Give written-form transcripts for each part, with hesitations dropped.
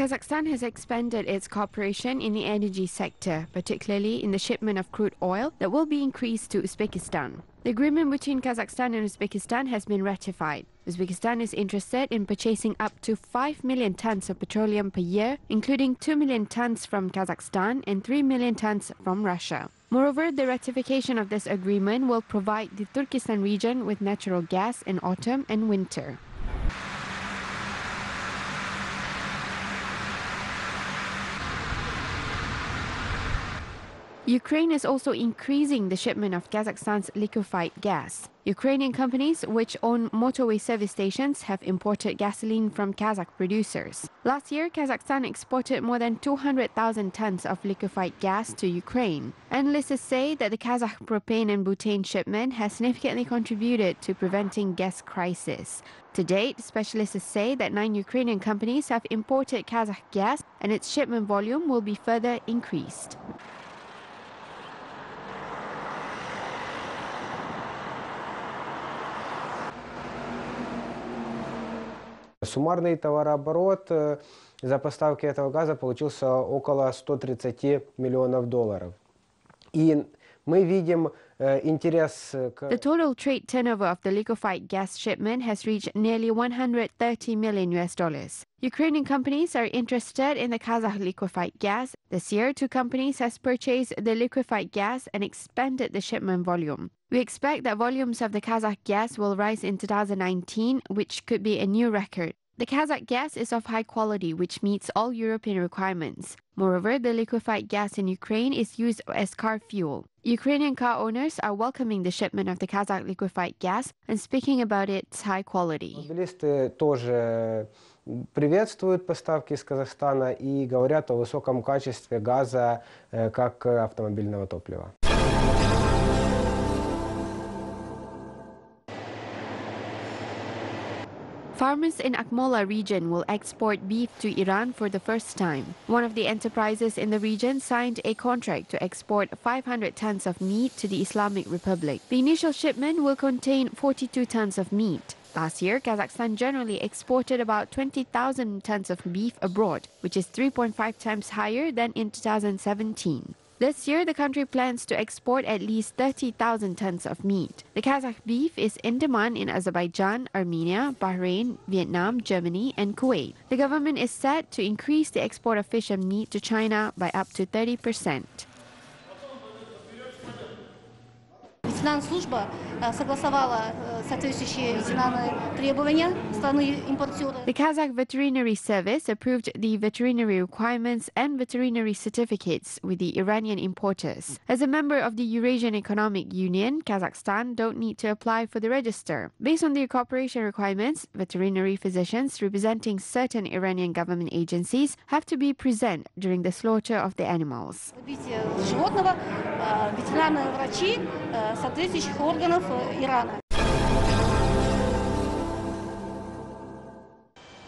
Kazakhstan has expanded its cooperation in the energy sector, particularly in the shipment of crude oil that will be increased to Uzbekistan. The agreement between Kazakhstan and Uzbekistan has been ratified. Uzbekistan is interested in purchasing up to 5 million tons of petroleum per year, including 2 million tons from Kazakhstan and 3 million tons from Russia. Moreover, the ratification of this agreement will provide the Turkestan region with natural gas in autumn and winter. Ukraine is also increasing the shipment of Kazakhstan's liquefied gas. Ukrainian companies which own motorway service stations have imported gasoline from Kazakh producers. Last year, Kazakhstan exported more than 200,000 tons of liquefied gas to Ukraine. Analysts say that the Kazakh propane and butane shipment has significantly contributed to preventing gas crisis. To date, specialists say that 9 Ukrainian companies have imported Kazakh gas and its shipment volume will be further increased. Суммарный товарооборот за поставки этого газа получился около 130 миллионов долларов. И мы видим интерес к... The total trade turnover of the liquefied gas shipment has reached nearly $130 million. Ukrainian companies are interested in the Kazakh liquefied gas. This year, 2 companies has purchased the liquefied gas and expanded the shipment volume. We expect that volumes of the Kazakh gas will rise in 2019, which could be a new record. The Kazakh gas is of high quality, which meets all European requirements. Moreover, the liquefied gas in Ukraine is used as car fuel. Ukrainian car owners are welcoming the shipment of the Kazakh liquefied gas and speaking about its high quality. Автомобилисты тоже приветствуют поставки из Казахстана и говорят о высоком качестве газа как автомобильного топлива. Farmers in Akmola region will export beef to Iran for the first time. One of the enterprises in the region signed a contract to export 500 tons of meat to the Islamic Republic. The initial shipment will contain 42 tons of meat. Last year, Kazakhstan generally exported about 20,000 tons of beef abroad, which is 3.5 times higher than in 2017. This year, the country plans to export at least 30,000 tons of meat. The Kazakh beef is in demand in Azerbaijan, Armenia, Bahrain, Vietnam, Germany, and Kuwait. The government is set to increase the export of fish and meat to China by up to 30%. The Kazakh Veterinary Service approved the veterinary requirements and veterinary certificates with the Iranian importers. As a member of the Eurasian Economic Union, Kazakhstan don't need to apply for the register. Based on the cooperation requirements, veterinary physicians representing certain Iranian government agencies have to be present during the slaughter of the animals.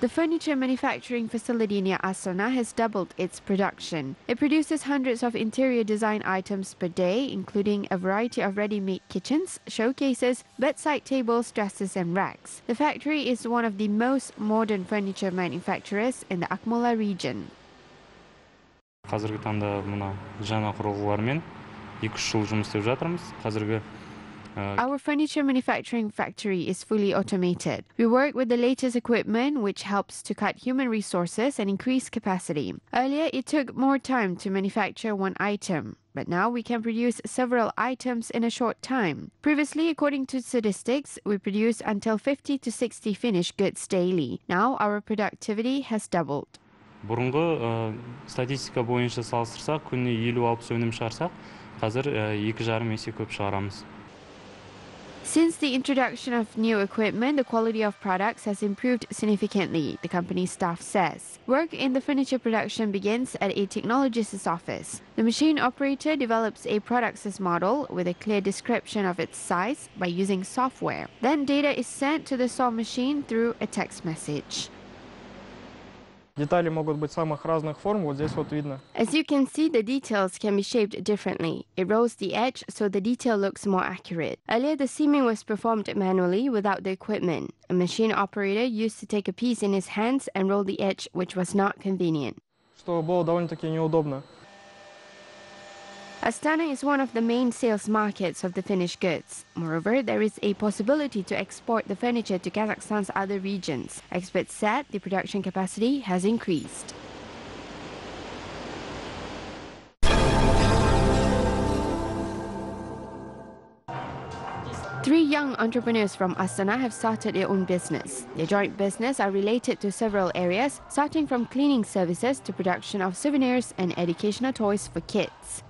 The furniture manufacturing facility near Astana has doubled its production. It produces hundreds of interior design items per day, including a variety of ready-made kitchens, showcases, bedside tables, dressers and racks. The factory is one of the most modern furniture manufacturers in the Akmola region. Қазіргі таңда мына жаңа құрылғылармен 2-3 жыл жұмыс істеп жатырмыз. Қазіргі Our furniture manufacturing factory is fully automated. We work with the latest equipment, which helps to cut human resources and increase capacity. Earlier, it took more time to manufacture one item, but now we can produce several items in a short time. Previously, according to statistics, we produced until 50 to 60 finished goods daily. Now, our productivity has doubled. Бұрынғы статистика бойынша салыстырсақ, күніне 50-60 өнім шығарсақ, қазір 2,5 есе көп шығарамыз. Since the introduction of new equipment, the quality of products has improved significantly, the company's staff says. Work in the furniture production begins at a technologist's office. The machine operator develops a product's model with a clear description of its size by using software. Then data is sent to the saw machine through a text message. Детали могут быть самых разных форм, вот здесь вот видно. As you can see, the details can be shaped differently. It rolls the edge so the detail looks more accurate. Earlier, the seaming was performed manually without the equipment. A machine operator used to take a piece in his hands and roll the edge, which was not convenient. Что было довольно-таки неудобно. Astana is one of the main sales markets of the finished goods. Moreover, there is a possibility to export the furniture to Kazakhstan's other regions. Experts said the production capacity has increased. Three young entrepreneurs from Astana have started their own business. Their joint business are related to several areas, starting from cleaning services to production of souvenirs and educational toys for kids.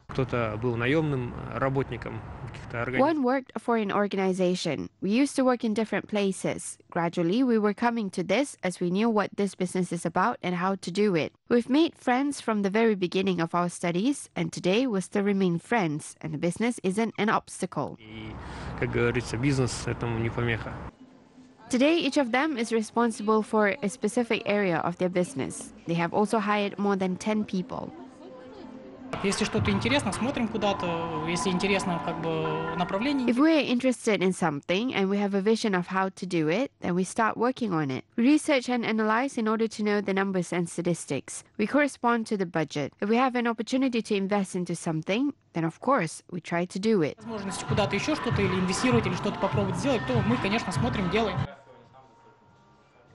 Кто-то был наемным работником каких-то организаций. One worked for an organization. We used to work in different places. Gradually, we were coming to this as we knew what this business is about and how to do it. We've made friends from the very beginning of our studies, and today we still remain friends, and the business isn't an obstacle. И, как говорится, бизнес этому не помеха. Today, each of them is responsible for a specific area of their business. They have also hired more than 10 people. Если что-то интересно, смотрим куда-то. Если интересно, как бы направление. If we're interested in something and we have a vision of how to do it, then we start working on it. We research and analyze in order to know the numbers and statistics. We correspond to the budget. If we have an opportunity to invest into something, then of course we try to do it. Возможность куда-то еще что-то или инвестировать, или что-то попробовать сделать, то мы, конечно, смотрим, делаем.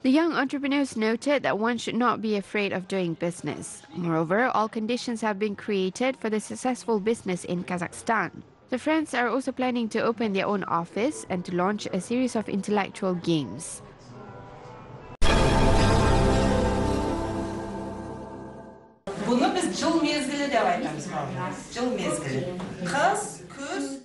The young entrepreneurs noted that one should not be afraid of doing business. Moreover, all conditions have been created for the successful business in Kazakhstan. The friends are also planning to open their own office and to launch a series of intellectual games. Bunu biz jıl mezgili deb aytamiz. Jıl mezgili. Kız, kuz.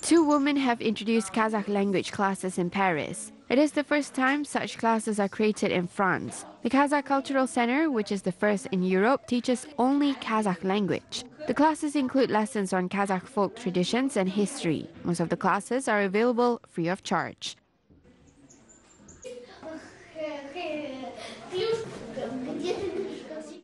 Two women have introduced Kazakh language classes in Paris. It is the first time such classes are created in France. The Kazakh Cultural Center, which is the first in Europe, teaches only Kazakh language. The classes include lessons on Kazakh folk traditions and history. Most of the classes are available free of charge.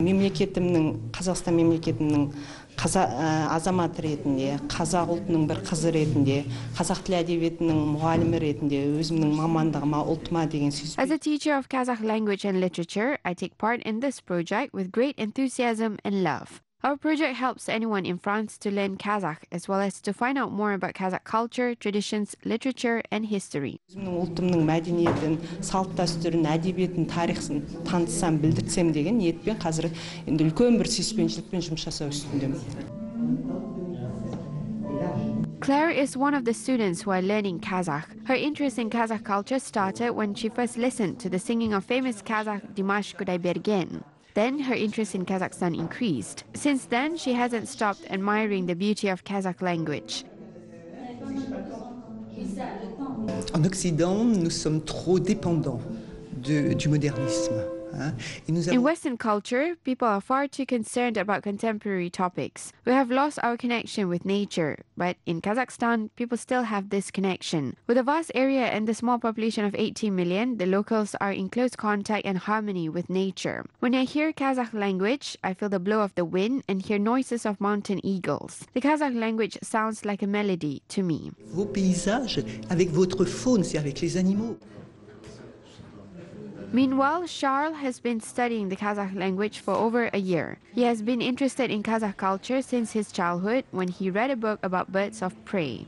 Қазақстан мемлекетінің азамат ретінде, қазақ ұлтының бір қызы ретінде, қазақ тілі әдебиетінің мұғалімі ретінде өзімнің мамандығыма, ұлтыма деген сүйіспеншілік. As a teacher of Kazakh language and literature, I take part in this project with great enthusiasm and love. Our project helps anyone in France to learn Kazakh as well as to find out more about Kazakh culture, traditions, literature, and history. Өзімнің ұлтымның мәдениетін, салт-дәстүрін, әдебиетін, тарихын танытсам, білдірсем деген ниетпен қазір енді үлкен бір сүйіспеншілікпен жұмыс жасау үстіндемін. Claire is one of the students who are learning Kazakh. Her interest in Kazakh culture started when she first listened to the singing of famous Kazakh Dimash Kudaibergen. Then her interest in Kazakhstan increased. Since then, she hasn't stopped admiring the beauty of Kazakh language. En Occident, nous sommes trop dépendants du modernisme. In Western culture, people are far too concerned about contemporary topics. We have lost our connection with nature, but in Kazakhstan, people still have this connection. With a vast area and the small population of 18 million, the locals are in close contact and harmony with nature. When I hear Kazakh language, I feel the blow of the wind and hear noises of mountain eagles. The Kazakh language sounds like a melody to me. Vos paysages, avec votre faune, c'est avec les animaux. Meanwhile, Charles has been studying the Kazakh language for over a year. He has been interested in Kazakh culture since his childhood when he read a book about birds of prey.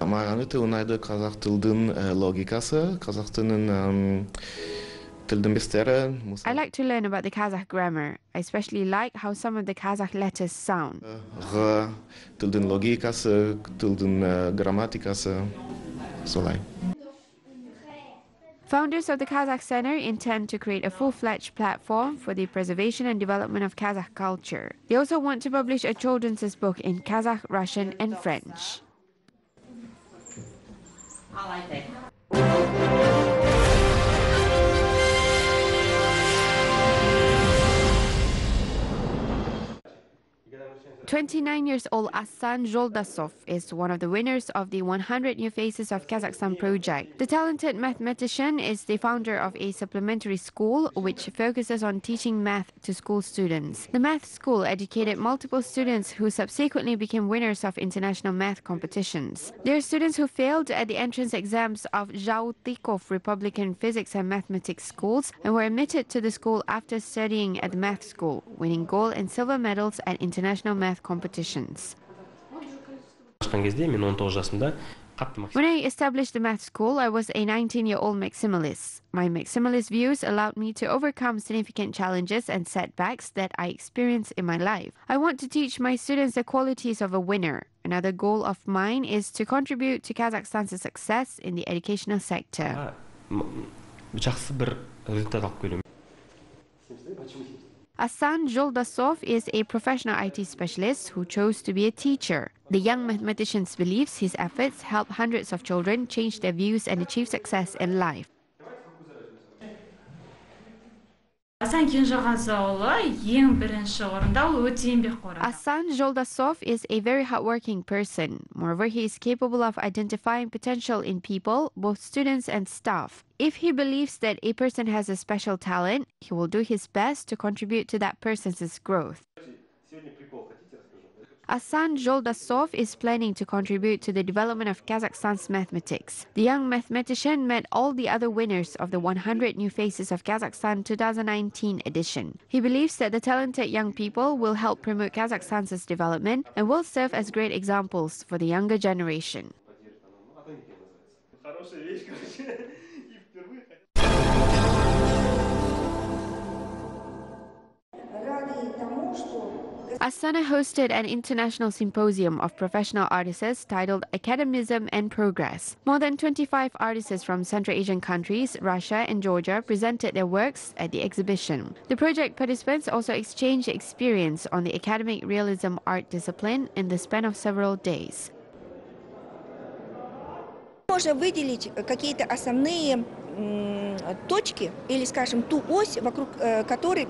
Маған өте ұнайды қазақ тілдің логикасы, қазақ тілінің тілдің бестері. I like to learn about the Kazakh grammar. I especially like how some of the Kazakh letters sound. Тілдің логикасы, тілдің грамматикасы, солай. Founders of the Kazakh Center intend to create a full-fledged platform for the preservation and development of Kazakh culture. They also want to publish a children's book in Kazakh, Russian, and French. 29-year-old Assan Zholdassov is one of the winners of the 100 New Faces of Kazakhstan project. The talented mathematician is the founder of a supplementary school which focuses on teaching math to school students. The math school educated multiple students who subsequently became winners of international math competitions. There are students who failed at the entrance exams of Zholdassov Republican Physics and Mathematics schools and were admitted to the school after studying at the math school, winning gold and silver medals at international math competitions. When I established the math school, I was a 19-year-old maximalist. My maximalist views allowed me to overcome significant challenges and setbacks that I experienced in my life. I want to teach my students the qualities of a winner. Another goal of mine is to contribute to Kazakhstan's success in the educational sector. Assan Zholdassov is a professional IT specialist who chose to be a teacher. The young mathematician believes his efforts help hundreds of children change their views and achieve success in life. Assan Zholdassov is a very hardworking person. Moreover, he is capable of identifying potential in people, both students and staff. If he believes that a person has a special talent, he will do his best to contribute to that person's growth. Assan Zholdassov is planning to contribute to the development of Kazakhstan's mathematics. The young mathematician met all the other winners of the 100 New Faces of Kazakhstan 2019 edition. He believes that the talented young people will help promote Kazakhstan's development and will serve as great examples for the younger generation. Astana hosted an international symposium of professional artists titled Academism and Progress. More than 25 artists from Central Asian countries, Russia and Georgia presented their works at the exhibition. The project participants also exchanged experience on the academic realism art discipline in the span of several days. Можно выделить какие-то основные точки или, скажем, ту ось, вокруг которой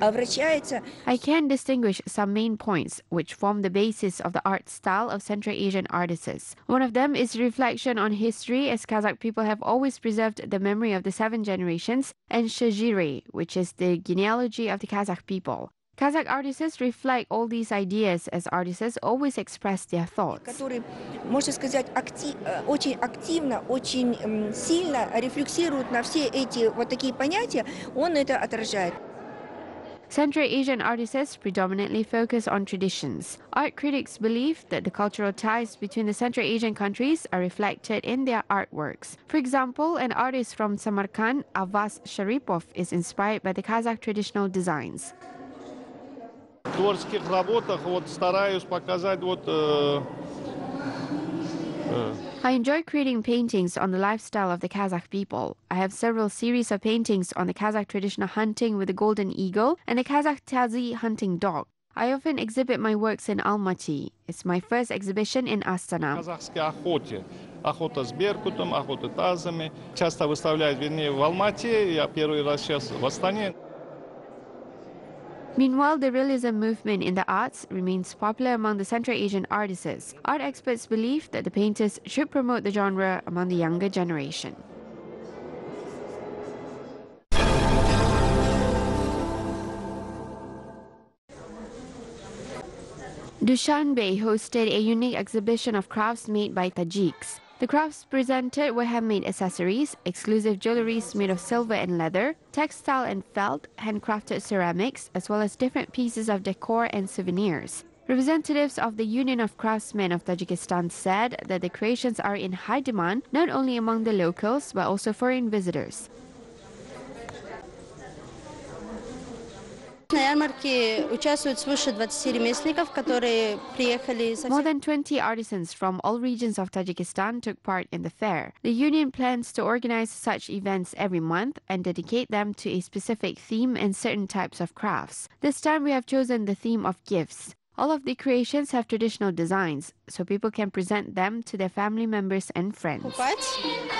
I can distinguish some main points which form the basis of the art style of Central Asian artists. One of them is reflection on history, as Kazakh people have always preserved the memory of the 7 generations, and shajire, which is the genealogy of the Kazakh people. Kazakh artists reflect all these ideas as artists always express their thoughts. Которые, можно сказать, очень активно, очень сильно рефлексируют на все эти вот такие понятия, он это отражает. Central Asian artists predominantly focus on traditions. Art critics believe that the cultural ties between the Central Asian countries are reflected in their artworks. For example, an artist from Samarkand, Avaz Sharipov, is inspired by the Kazakh traditional designs. В творческих работах стараюсь показать I enjoy creating paintings on the lifestyle of the Kazakh people. I have several series of paintings on the Kazakh traditional hunting with the golden eagle and the Kazakh tazi hunting dog. I often exhibit my works in Almaty. It's my first exhibition in Astana. Казахской охоте. Охота с беркутом, охота тазами. Часто выставляют, вернее, в Алмате. Я первый раз сейчас в Астане. Meanwhile, the realism movement in the arts remains popular among the Central Asian artists. Art experts believe that the painters should promote the genre among the younger generation. Dushanbe hosted a unique exhibition of crafts made by Tajiks. The crafts presented were handmade accessories, exclusive jewelries made of silver and leather, textile and felt, handcrafted ceramics, as well as different pieces of decor and souvenirs. Representatives of the Union of Craftsmen of Tajikistan said that the creations are in high demand not only among the locals but also foreign visitors. На ярмарке участвуют свыше 20 ремесленников, которые приехали со More than 20 artisans from all regions of Tajikistan took part in the fair. The union plans to organize such events every month and dedicate them to a specific theme and certain types of crafts. This time we have chosen the theme of gifts. All of the creations have traditional designs, so people can present them to their family members and friends. Покупать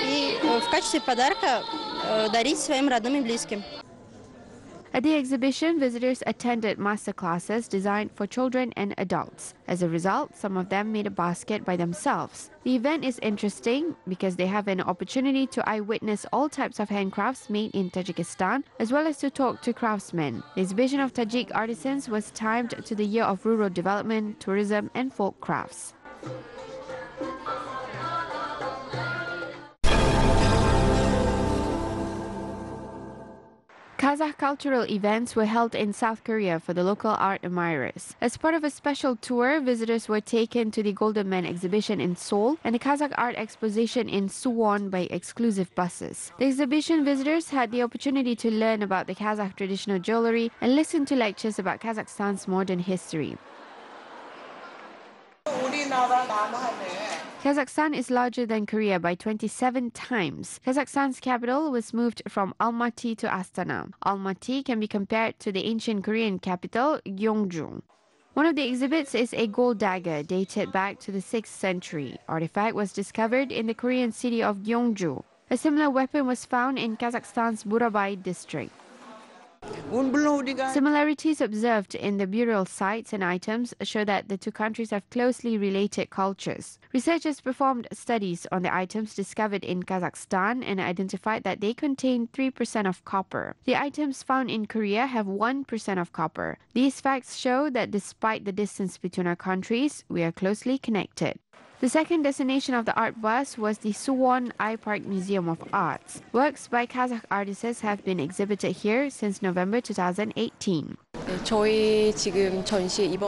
и в качестве подарка дарить своим родным и близким. At the exhibition, visitors attended master classes designed for children and adults. As a result, some of them made a basket by themselves. The event is interesting because they have an opportunity to eyewitness all types of handcrafts made in Tajikistan, as well as to talk to craftsmen. The exhibition of Tajik artisans was timed to the Year of Rural Development, Tourism and Folk Crafts. Kazakh cultural events were held in South Korea for the local art admirers. As part of a special tour, visitors were taken to the Golden Man exhibition in Seoul and the Kazakh art exposition in Suwon by exclusive buses. The exhibition visitors had the opportunity to learn about the Kazakh traditional jewelry and listen to lectures about Kazakhstan's modern history. Kazakhstan is larger than Korea by 27 times. Kazakhstan's capital was moved from Almaty to Astana. Almaty can be compared to the ancient Korean capital, Gyeongju. One of the exhibits is a gold dagger dated back to the 6th century. Artifact was discovered in the Korean city of Gyeongju. A similar weapon was found in Kazakhstan's Burabay district. Similarities observed in the burial sites and items show that the two countries have closely related cultures. Researchers performed studies on the items discovered in Kazakhstan and identified that they contain 3% of copper. The items found in Korea have 1% of copper. These facts show that despite the distance between our countries, we are closely connected. The second destination of the art bus was the Suwon Eye Park Museum of Arts. Works by Kazakh artists have been exhibited here since November 2018. The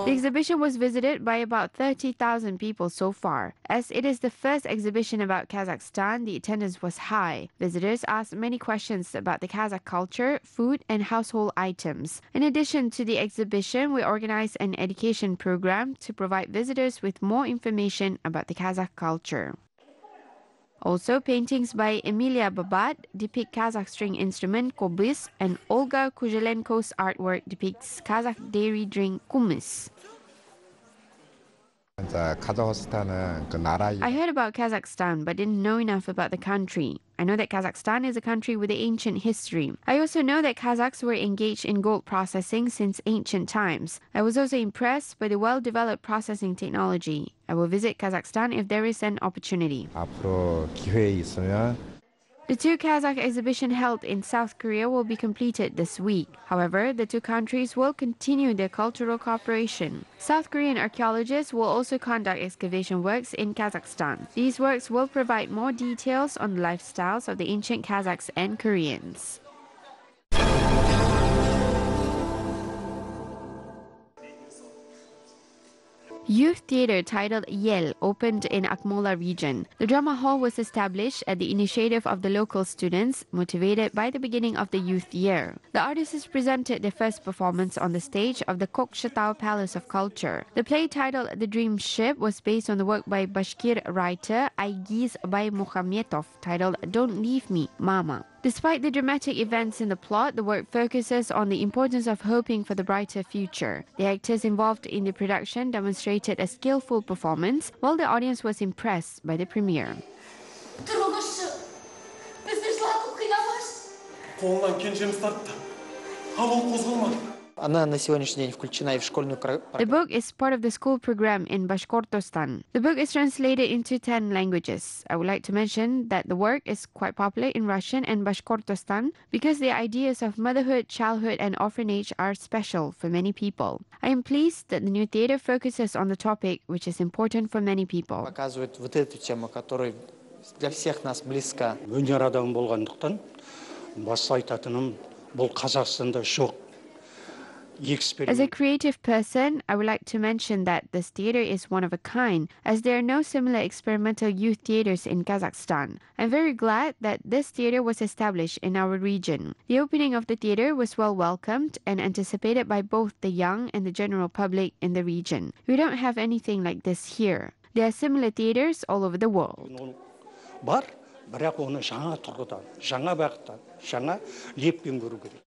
exhibition was visited by about 30,000 people so far. As it is the first exhibition about Kazakhstan, the attendance was high. Visitors asked many questions about the Kazakh culture, food, and household items. In addition to the exhibition, we organized an education program to provide visitors with more information about the Kazakh culture. Also, paintings by Emilia Babat depict Kazakh string instrument kobys, and Olga Kuzelenko's artwork depicts Kazakh dairy drink kumis. I heard about Kazakhstan but didn't know enough about the country. I know that Kazakhstan is a country with an ancient history. I also know that Kazakhs were engaged in gold processing since ancient times. I was also impressed by the well-developed processing technology. I will visit Kazakhstan if there is an opportunity. The two Kazakh exhibitions held in South Korea will be completed this week. However, the two countries will continue their cultural cooperation. South Korean archaeologists will also conduct excavation works in Kazakhstan. These works will provide more details on the lifestyles of the ancient Kazakhs and Koreans. Youth theatre titled Yel opened in Akmola region. The drama hall was established at the initiative of the local students, motivated by the beginning of the youth year. The artists presented their first performance on the stage of the Kokshetau Palace of Culture. The play titled The Dream Ship was based on the work by Bashkir writer Aygiz Baymukhamedov titled Don't Leave Me, Mama. Despite the dramatic events in the plot, the work focuses on the importance of hoping for the brighter future. The actors involved in the production demonstrated a skillful performance, while the audience was impressed by the premiere. The book is part of the school program in Bashkortostan. The book is translated into 10 languages. I would like to mention that the work is quite popular in Russian and Bashkortostan because the ideas of motherhood, childhood, and orphanage are special for many people. I am pleased that the new theatre focuses on the topic, which is important for many people. As a creative person, I would like to mention that this theatre is one of a kind, as there are no similar experimental youth theatres in Kazakhstan. I'm very glad that this theatre was established in our region. The opening of the theatre was well welcomed and anticipated by both the young and the general public in the region. We don't have anything like this here. There are similar theatres all over the world. Бірақ оны жаңа тұрғыдан, жаңа бағыттан, жаңа леппен көру керек.